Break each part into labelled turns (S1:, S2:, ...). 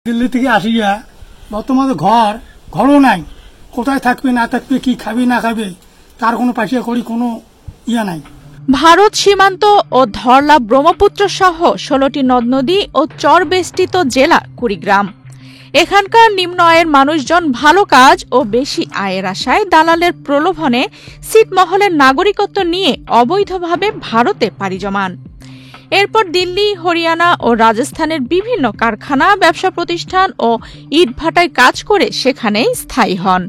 S1: দিল্লি থেকে আসিয়া বর্তমানে ঘরও নাই, কোথায় থাকবে না থাকবে, কি খাবে না খাবে তার কোনো পাশে করি কোনো ইয়া নাই।
S2: ভারত সীমান্ত ও ধরলা ব্রহ্মপুত্র সহ ১৬টি নদ নদী ও চর বেষ্টিত জেলা কুড়িগ্রাম। এখানকার নিম্ন আয়ের মানুষজন ভালো কাজ ও বেশি আয়ের আশায় দালালের প্রলোভনে ছিটমহলের নাগরিকত্ব নিয়ে অবৈধভাবে ভারতে পাড়ি জমান। এরপর দিল্লি, হরিয়ানা ও রাজস্থানের বিভিন্ন কারখানা, ব্যবসা প্রতিষ্ঠান ও ইটভাটায় কাজ করে সেখানেই স্থায়ী হন।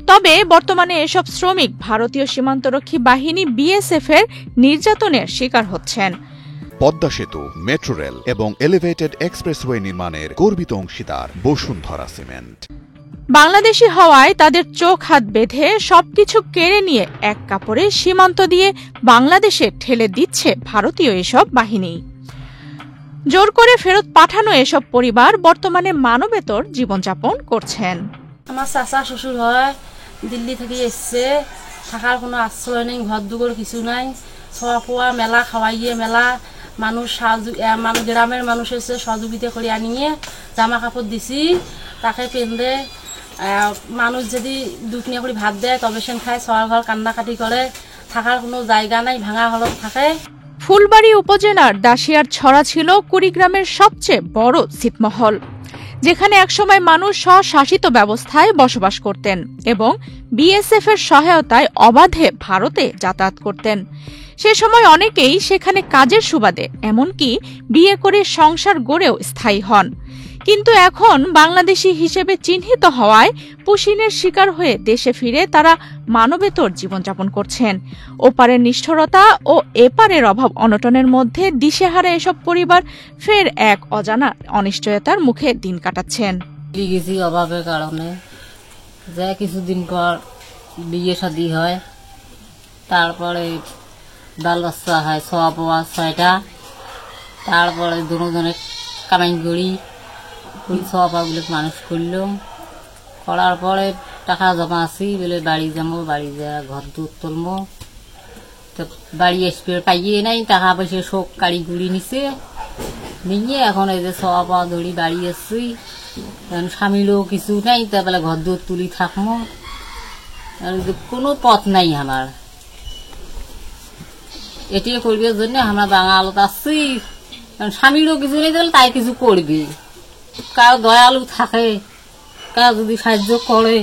S2: তবে বর্তমানে এসব শ্রমিক ভারতীয় সীমান্তরক্ষী বাহিনী বিএসএফ এর নির্যাতনের শিকার হচ্ছেন।
S3: পদ্মা সেতু, মেট্রো রেল এবং এলিভেটেড এক্সপ্রেসওয়ে নির্মাণের গর্বিত অংশীদার বসুন্ধরা সিমেন্ট।
S2: বাংলাদেশি হওয়ায় তাদের চোখ হাত বেঁধে সবকিছু কেড়ে নিয়ে এক কাপড়ে সীমান্ত দিয়ে বাংলাদেশে ঠেলে দিচ্ছে ভারতীয় এসব বাহিনী। জোর করে ফেরত পাঠানো এসব পরিবার বর্তমানে মানবেতর জীবনযাপন করছেন।
S4: আমার চাচা শ্বশুর হয় দিল্লি থেকে এসছে, থাকার কোনো আশ্রয় নেই, ঘর দুগর কিছু নাই, ছোয়া পোয়া মেলা খাওয়াইয়ে মেলা মানুষ গ্রামের মানুষ এসে সহযোগিতা করে আনিয়ে জামা কাপড় দিছি, তাকে পেন্দে মানুষ যদি দুটনিয়া করে ভাত দেয় তবে সেন খায়, ছোয়ার ঘর কান্নাকাটি করে, থাকার কোনো জায়গা নাই, ভাঙা হলত থাকে।
S2: ফুলবাড়ী উপজেলার দাসিয়ার ছড়া ছিল কুড়িগ্রামের সবচেয়ে বড় ছিটমহল, যেখানে একসময় মানুষ স্বশাসিত ব্যবস্থায় বসবাস করতেন এবং বিএসএফ এর সহায়তায় অবাধে ভারতে যাতায়াত করতেন। সে সময় অনেকেই সেখানে কাজের সুবাদে, এমনকি বিয়ে করে সংসার গড়েও স্থায়ী হন। কিন্তু এখন বাংলাদেশি হিসেবে চিহ্নিত হওয়ায় পুশিনের শিকার হয়ে দেশে ফিরে তারা মানবেতর জীবনযাপন করছেন। ওপারের নিষ্ঠুরতা ও এপারের অভাব অনটনের মধ্যে দিশেহারা এসব পরিবার ফের এক অজানা অনিশ্চয়তার মুখে দিন কাটাচ্ছেন।
S4: অভাবের কারণে যা কিছুদিন পর বিয়ে শাদী হয়, তারপরে ডাল বাচ্চা হয়, ছোয়া পোয়া 6টা, তারপরে দুজনে কামাই করি ছোয়া পাগুলো মানুষ করলো, করার পরে টাকা জমা আছি বলে বাড়ি যাবো, বাড়ি যা ঘর দূর তুলবো, তো বাড়ি এসে পাইয়ে নাই, টাকা পয়সা শোক কাড়ি গুড়ি নিছে নিয়ে এখন এই যে ছোয়া পাওয়া ধরি বাড়ি এসছি, স্বামীরও কিছু নাই, তা বলে ঘর দূর তুলি থাকবো, কোনো পথ নাই আমার। এটি করবার জন্য আমরা বাঙালত আসছি, স্বামীরও কিছু নেই, তাহলে তাই কিছু করবি, কারো দয়ালু থাকে, কারো যদি সাহায্য করে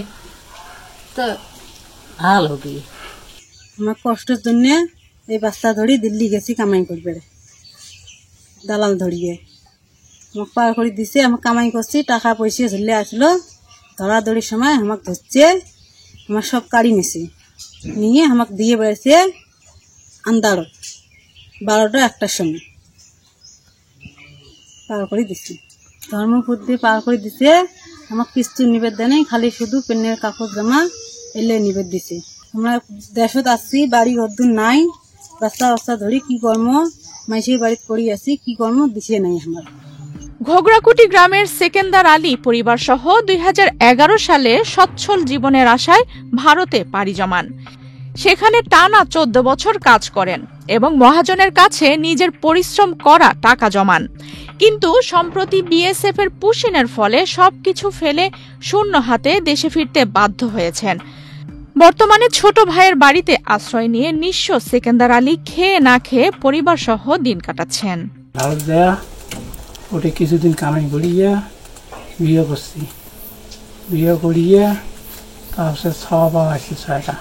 S4: তো ভালো হবে।
S5: আমার কষ্টের জন্য এই বাচ্চা ধরি দিল্লি গেছি কামাই করবে, দালাল ধরিয়ে আমাকে পার করে দিছে, আমি কামাই করছি, টাকা পয়সা চলে আসলো, ধরাধরির সময় আমাকে ধরছে, আমার সব কাড়ি নিছে, নিয়ে আমাকে দিয়ে বেড়েছে আন্দারত 12টা 1টার সময় পার করে দিছি, ধর্মপুর দিয়ে পার করে দিছে। আমাকে কিছু নিবেদ দেয় নাই, খালি শুধু পেনের কাপড় জামা এলে নিবেদ দিছে। আমরা দেশত আসছি, বাড়ি ঘরদূর নাই, রাস্তা রাস্তা ধরি কি কর্ম মাইসের বাড়িতে করি আছি, কি কর্ম দিছে নাই আমার।
S2: ঘোগরাকুটি গ্রামের সেকেন্দার আলী পরিবার সহ 2011 সালে সচ্ছল জীবনের আশায় ভারতে পাড়ি জমান। সেখানে টানা 14 বছর কাজ করেন এবং মহাজনের কাছে নিজের পরিশ্রম করা টাকা জমান। কিন্তু সম্প্রতি বিএসএফ এর পুশিনের ফলে সবকিছু ফেলে শূন্য হাতে দেশে ফিরতে বাধ্য হয়েছেন। বর্তমানে ছোট ভাইয়ের বাড়িতে আশ্রয় নিয়ে নিঃস্ব সেকেন্দার আলী খেয়ে না খেয়ে পরিবার সহ দিন কাটাচ্ছেন।
S1: ওটা কিছুদিন কামাই করিয়া বিয়ে করছি, বিয়ে করিয়া তারপরে ছোয়া পাওয়া আছে 6টা,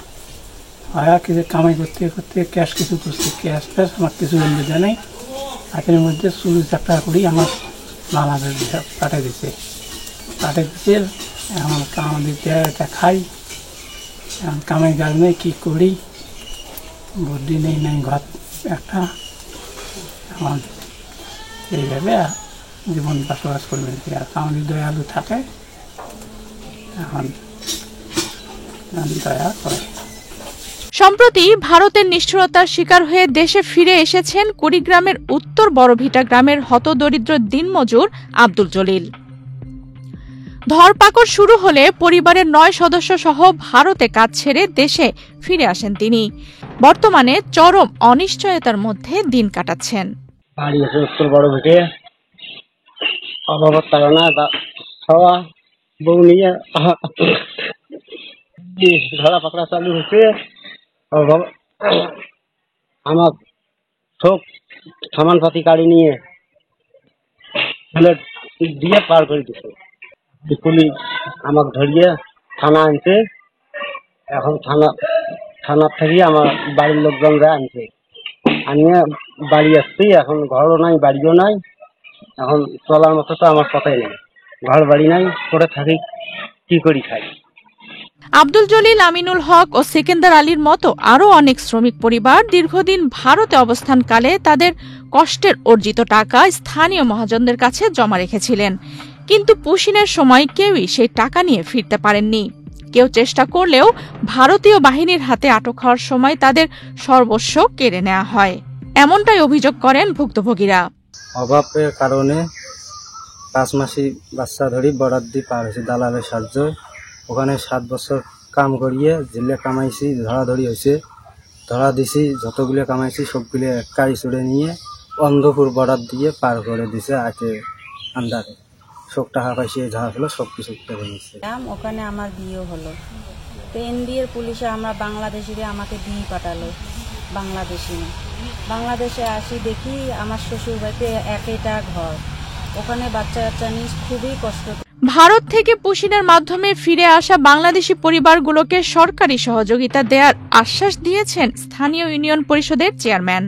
S1: কিছু কামাই করতে করতে ক্যাশ কিছু করছি, ক্যাশ ফ্যাশ আমার কিছু বন্ধু দেয় নাই, হাতের মধ্যে 40 টাকা করি আমার বাংলাদেশ পাঠিয়ে দিচ্ছে, এখন কামাই দিতে এটা খাই, এখন কামাই কাজ নেই, কী করি, বুদ্ধি নেই, নাই ঘর একটা, এখন এইভাবে জীবন বসবাস করবেন। আর কামাই দয়ালু থাকে, এখন দয়া করে।
S2: সম্প্রতি ভারতের নিষ্ঠুরতার শিকার হয়ে দেশে ফিরে এসেছেন কুড়িগ্রামের উত্তর বড়ভিটা গ্রামের হতদরিদ্র দিনমজুর আব্দুল জলিল। ধরপাকড় শুরু হলে পরিবারের 9 সদস্য সহ ভারতে কাজ ছেড়ে দেশে ফিরে আসেন তিনি। বর্তমানে চরম অনিশ্চয়তার মধ্যে দিন কাটাচ্ছেন।
S6: বাড়ি আছে উত্তর বড়ভিটে, অভাবের কারণে খাওয়া বউ নিয়ে ধরা পাকড়া চালু হচ্ছে। অভাব আমার সব সামানপাতি গাড়ি নিয়ে ফেলে দিয়ে পার করে দিচ্ছে। পুলিশ আমাকে ধরিয়ে থানা আনছে। এখন থানার থেকে আমার বাড়ির লোকজনরা আনছে, আনিয়ে বাড়ি আসছি। এখন ঘরও নাই, বাড়িও নাই। এখন চলার মতো তো আমার কথাই নেই, ঘর বাড়ি নাই, করে থাকি, কি করি খাই।
S2: আব্দুল জলিল, আমিনুল হক ও সেকেন্দার আলীর মতো আরও অনেক শ্রমিক পরিবার দীর্ঘদিন ভারতে অবস্থানকালে তাদের কষ্টের অর্জিত টাকা স্থানীয় মহাজনদের কাছে জমা রেখেছিলেন, কিন্তু পুশিনের সময় কেউই সেই টাকা নিয়ে ফিরতে পারেননি। কেউ চেষ্টা করলেও ভারতীয় বাহিনীর হাতে আটক হওয়ার সময় তাদের সর্বস্ব কেড়ে নেওয়া হয়, এমনটাই অভিযোগ করেন ভুক্তভোগীরা।
S7: অভাবের কারণে 5 মাসি বাচ্চা ধরি বরাদ দিয়ে পার হয়েছে দালালের সাহায্য। ওখানে 7 বছর কাম করিয়ে জেলে কামাইছি, ধরাধরি হয়েছে, ধরা দিছি, যতগুলো কামাইছি সবগুলো এক গাড়ি চড়ে নিয়ে অন্ধপুর বরাদ দিয়ে পার করে দিছে। আগে আন্দারে সব টাকা পাইছে, যা হলো সব কিছু করে নিচ্ছে।
S8: ওখানে আমার বিয়ে হলো, তো এনডিএর পুলিশে আমরা বাংলাদেশিরে আমাকে দিয়ে পাঠালো বাংলাদেশে আসি, দেখি আমার শ্বশুর বাড়িতে একটা ঘর, ওখানে বাচ্চা কাচ্চা নিয়ে খুবই কষ্ট।
S2: ভারত থেকে পুশিনের মাধ্যমে ফিরে আসা বাংলাদেশি পরিবারগুলোকে সরকারি সহযোগিতা দেওয়ার আশ্বাস দিয়েছেন স্থানীয় ইউনিয়ন পরিষদের চেয়ারম্যান।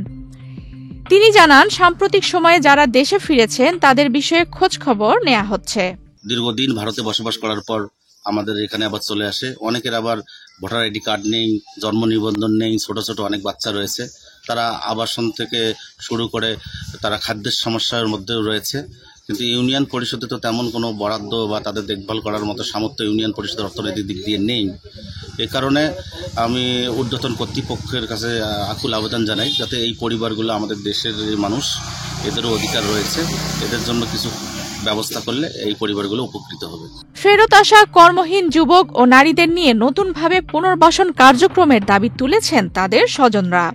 S2: তিনি জানান, সাম্প্রতিক সময়ে যারা দেশে ফিরেছেন তাদের বিষয়ে খোঁজ খবর নেওয়া হচ্ছে।
S9: দীর্ঘদিন ভারতে বসবাস করার পর আমাদের এখানে আবার চলে আসে। অনেকের আবার ভোটার আইডি কার্ড নেই, জন্ম নিবন্ধন নেই, ছোট ছোট অনেক বাচ্চা রয়েছে। তারা আবাসন থেকে শুরু করে তারা খাদ্যের সমস্যার মধ্যেও রয়েছে। কিন্তু ইউনিয়ন পরিষদে তো তেমন কোনো বরাদ্দ বা তাদের দেখভাল করার মতো সামর্থ্য ইউনিয়ন পরিষদের অর্থনৈতিক দিক দিয়ে নেই। এ কারণে আমি ঊর্ধ্বতন কর্তৃপক্ষের কাছে আকুল আবেদন জানাই, যাতে এই পরিবারগুলো আমাদের দেশের মানুষ, এদেরও অধিকার রয়েছে, এদের জন্য কিছু ব্যবস্থা করলে এই পরিবারগুলো উপকৃত হবে।
S2: ফেরত আসা কর্মহীন যুবক ও নারীদের নিয়ে নতুনভাবে পুনর্বাসন কার্যক্রমের দাবি তুলেছেন তাদের স্বজনরা।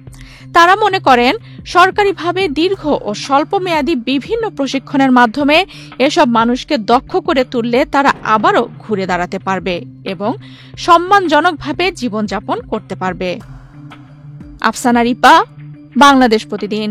S2: তারা মনে করেন, সরকারিভাবে দীর্ঘ ও স্বল্পমেয়াদী বিভিন্ন প্রশিক্ষণের মাধ্যমে এসব মানুষকে দক্ষ করে তুললে তারা আবারও ঘুরে দাঁড়াতে পারবে এবং সম্মানজনকভাবে জীবনযাপন করতে পারবে। আফসানা রিপা, বাংলাদেশ প্রতিদিন।